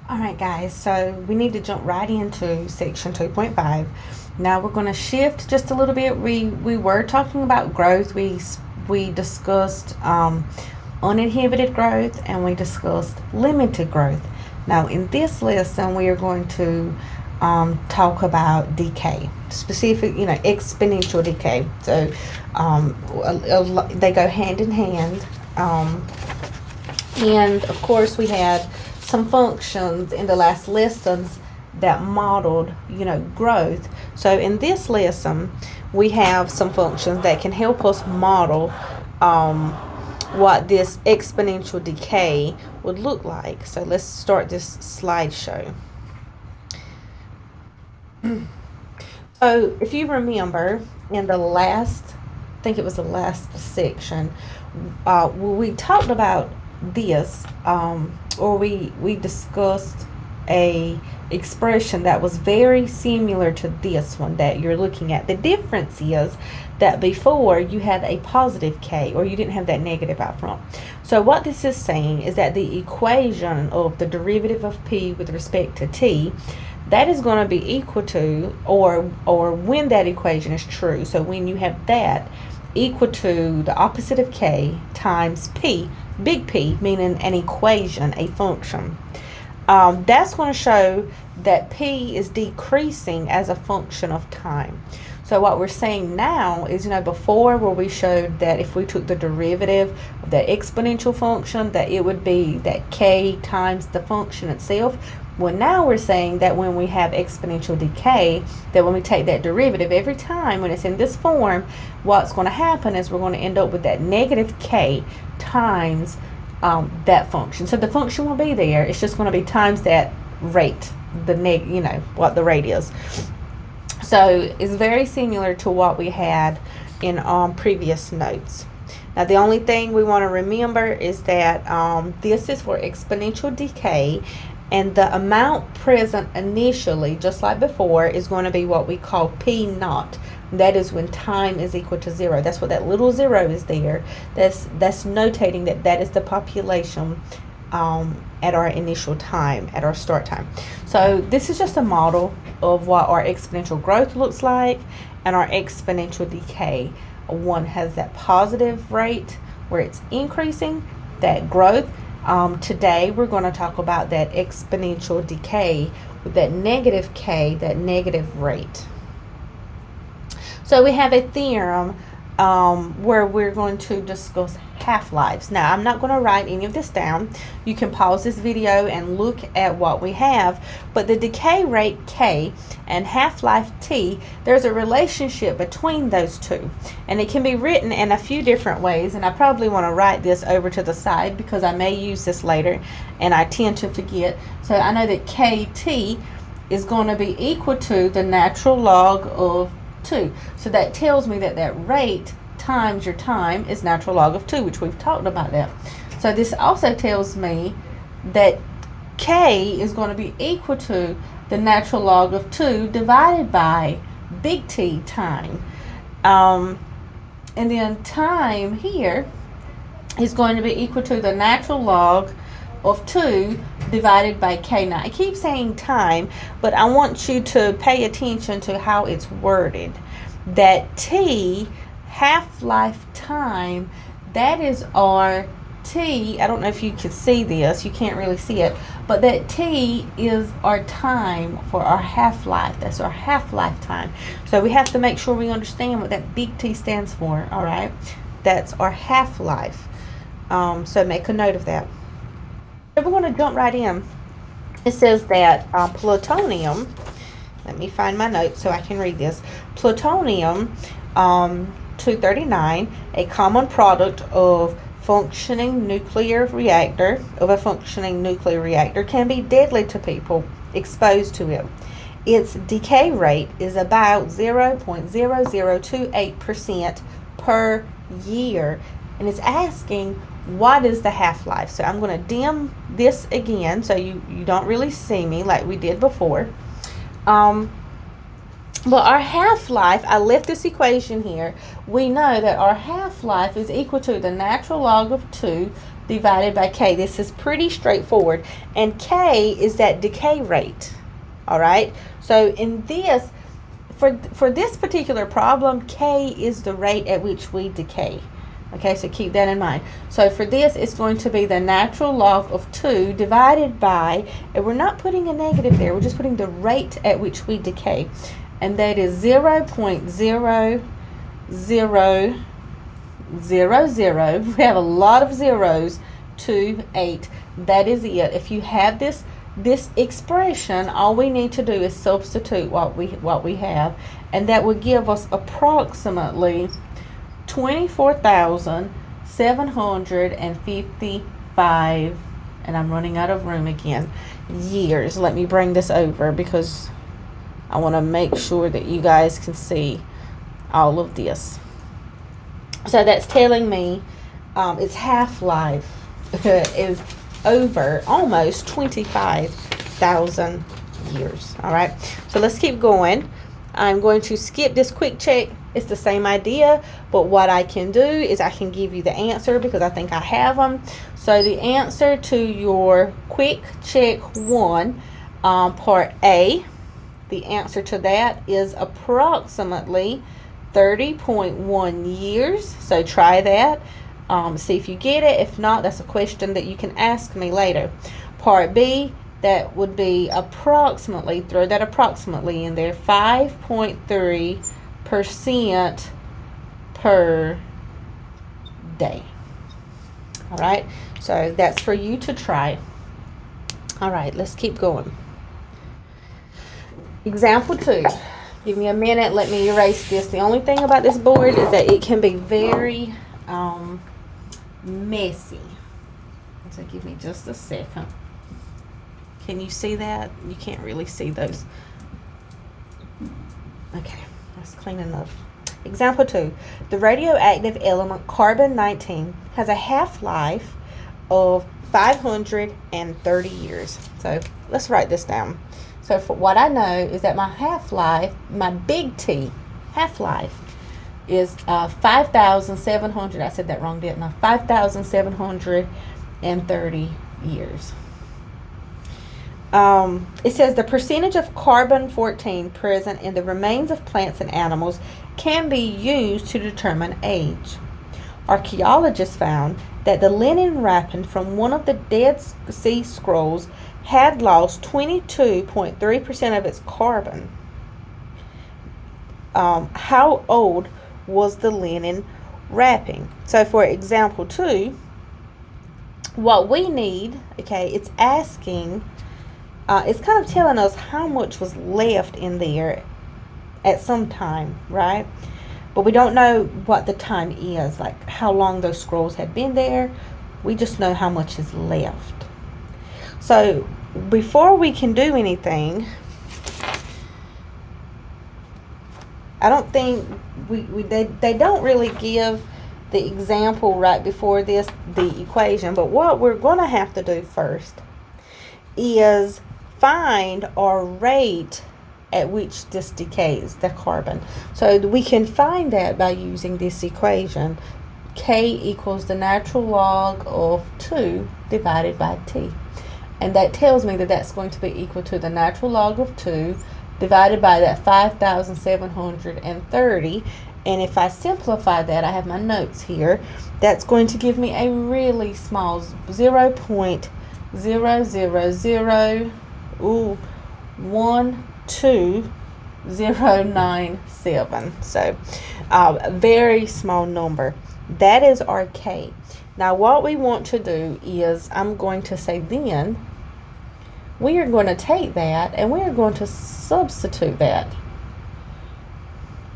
Alright guys, so we need to jump right into section 2.5. Now we're going to shift just a little bit. We were talking about growth. We discussed uninhibited growth, and we discussed limited growth. Now in this lesson we are going to talk about decay, specific, exponential decay. So they go hand in hand. And of course we had some functions in the last lessons that modeled, growth. So in this lesson, we have some functions that can help us model what this exponential decay would look like. So let's start this slideshow. So if you remember in the last, I think it was the last section, we talked about this, or we discussed a expression that was very similar to this one that you're looking at. The difference is that before you had a positive k, or you didn't have that negative out front. So what this is saying is that the equation of the derivative of p with respect to t, that is going to be equal to, or when that equation is true, so when you have that equal to the opposite of k times p, big P, meaning an equation, a function. That's going to show that P is decreasing as a function of time. So what we're saying now is, before, where we showed that if we took the derivative of that exponential function, that it would be that K times the function itself. Well, now we're saying that when we have exponential decay, that when we take that derivative every time when it's in this form, what's going to happen is we're going to end up with that negative K times that function. So the function will be there. It's just going to be times that rate, what the rate is. So it's very similar to what we had in previous notes. Now the only thing we want to remember is that this is for exponential decay, and the amount present initially, just like before, is going to be what we call P naught. That is when time is equal to 0. That's what that little 0 is there. That's notating that is the population at our initial time, at our start time. So this is just a model of what our exponential growth looks like and our exponential decay. One has that positive rate where it's increasing, that growth. Today we're going to talk about that exponential decay with that negative k, that negative rate. So we have a theorem where we're going to discuss half-lives. Now I'm not going to write any of this down. You can pause this video and look at what we have, but the decay rate k and half-life t, there's a relationship between those two, and it can be written in a few different ways, and I probably want to write this over to the side because I may use this later and I tend to forget. So I know that kt is going to be equal to the natural log of 2. So that tells me that that rate times your time is natural log of 2, which we've talked about that. So this also tells me that k is going to be equal to the natural log of 2 divided by big T, time. And then time here is going to be equal to the natural log of 2 divided by k. Now I keep saying time, but I want you to pay attention to how it's worded. That t, half-life time, that is our t. I don't know if you can see this, you can't really see it, but that t is our time for our half-life. That's our half-life time. So we have to make sure we understand what that big T stands for. All right, that's our half-life. So make a note of that. So we're going to jump right in. It says that plutonium, let me find my notes so I can read this. Plutonium 239, a common product of a functioning nuclear reactor, can be deadly to people exposed to it. Its decay rate is about 0.0028% per year, and it's asking what is the half-life. So I'm going to dim this again so you don't really see me like we did before. But our half-life, I left this equation here. We know that our half-life is equal to the natural log of 2 divided by K. This is pretty straightforward. And K is that decay rate. All right. So in this, for this particular problem, K is the rate at which we decay. Okay, so keep that in mind. So for this, it's going to be the natural log of 2 divided by, and we're not putting a negative there, we're just putting the rate at which we decay. And that is 0.00000. We have a lot of zeros, 28. That is it. If you have this expression, all we need to do is substitute what we have, and that would give us approximately 24,755, and I'm running out of room again, years. Let me bring this over because I want to make sure that you guys can see all of this. So that's telling me its half-life is over almost 25,000 years. All right, so let's keep going. I'm going to skip this quick check. It's the same idea, but what I can do is I can give you the answer because I think I have them. So the answer to your quick check 1, part A, the answer to that is approximately 30.1 years. So try that. See if you get it. If not, that's a question that you can ask me later. Part B, that would be approximately, throw that approximately in there, 5.3% per day. All right, so that's for you to try. All right, let's keep going. Example 2. Give me a minute. Let me erase this. The only thing about this board is that it can be very messy. So give me just a second. Can you see that? You can't really see those. Okay, that's clean enough. Example 2. The radioactive element carbon-19 has a half-life of 530 years. So let's write this down. So for what I know is that my half-life, my big T, half-life, is 5,700. I said that wrong, didn't I? 5,730 years. It says the percentage of carbon-14 present in the remains of plants and animals can be used to determine age. Archaeologists found that the linen wrapping from one of the Dead Sea Scrolls had lost 22.3% of its carbon. How old was the linen wrapping? So for example 2, what we need, okay, it's asking, it's kind of telling us how much was left in there at some time, right? But we don't know what the time is, like how long those scrolls had been there. We just know how much is left. So before we can do anything, I don't think they don't really give the example right before this, the equation. But what we're going to have to do first is find our rate at which this decays, the carbon. So we can find that by using this equation. K equals the natural log of 2 divided by T. And that tells me that that's going to be equal to the natural log of 2 divided by that 5,730. And if I simplify that, I have my notes here, that's going to give me a really small 0.0001297. So a very small number. That is our K. Now what we want to do is, I'm going to say then, we are going to take that and we are going to substitute that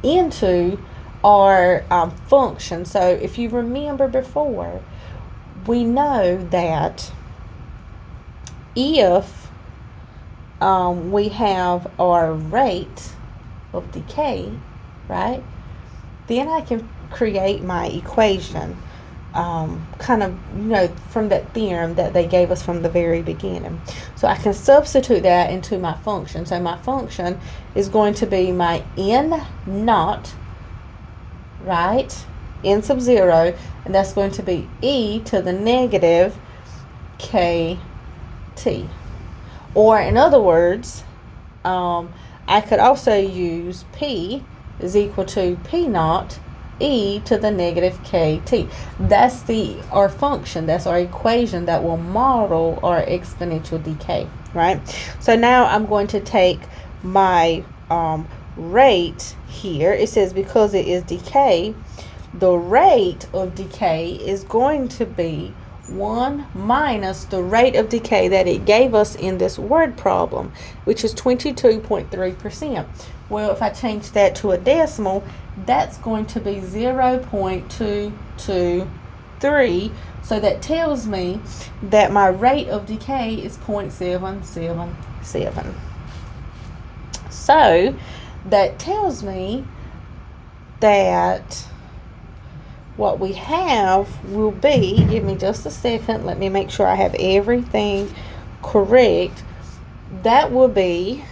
into our function. So if you remember before, we know that if we have our rate of decay, right, then I can create my equation kind of, from that theorem that they gave us from the very beginning. So I can substitute that into my function. So my function is going to be my N naught, right, n sub 0, and that's going to be e to the negative kt. Or in other words, I could also use p is equal to p naught e to the negative kt. That's our function, that's our equation that will model our exponential decay, right? So now I'm going to take my rate here. It says because it is decay, the rate of decay is going to be 1 minus the rate of decay that it gave us in this word problem, which is 22.3%. Well, if I change that to a decimal, that's going to be 0.223. So that tells me that my rate of decay is 0.777. So that tells me that what we have will be, give me just a second, let me make sure I have everything correct. That will be